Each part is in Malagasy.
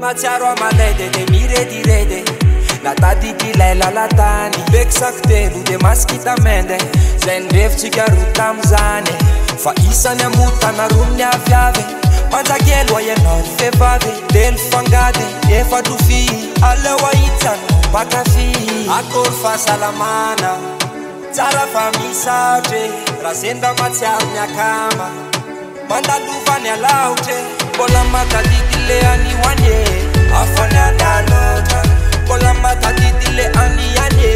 Matsiaro amalede de miredirede natadidilay lalatany beksak telo de maskita mende zay nirevitsika roa tamizany fa isany amotana romy aviavy manjakelo ayanao ny vehivavy telo fangady efatrofi aleo ahitsany bakafy akory fahasalamana tsara fa misaotre raha zenda matsiaro miakama mandalovany alaotre mbola matadidile anioanye afany andalotra mbola matadidile anianye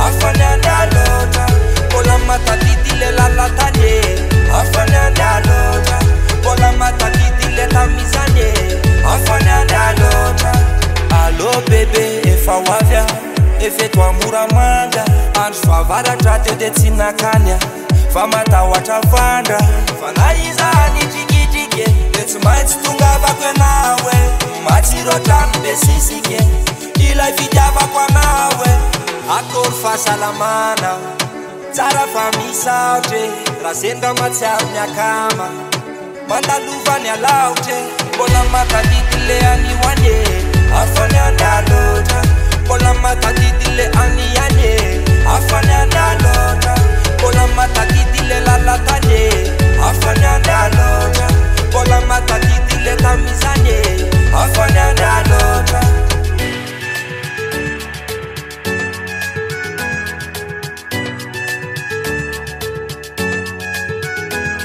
afany andalotra mbola matadidile lalatanye afany andalotra mbola matadidile tamizanye afany andalotra allo bebe efa hoavya efeto amoramanga andro favaratra teo de tsy nakanya fa matahoatra vandra fa na izany trikitrike de tsy maintsy tongavako anawe matsiroatrano be sisike ilay fitiavako anawe akory fahasalamana tsara fa misaotre raha zendra matsiaro miakama mandalovany alaotre mbola matadidile anioanye afany andalotra mbola matadidile anianye afany andalotra mbola matadidile lalatanye afany andalotra mbola matadidile tamizanye afany andalotra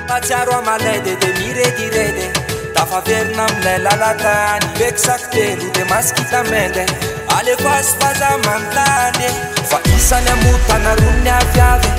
matsiaro amalede de miredirede tafaverina amilay lalatany beksak telo de maskita mende alefasifaza manontany fa isany amotana romy aviavy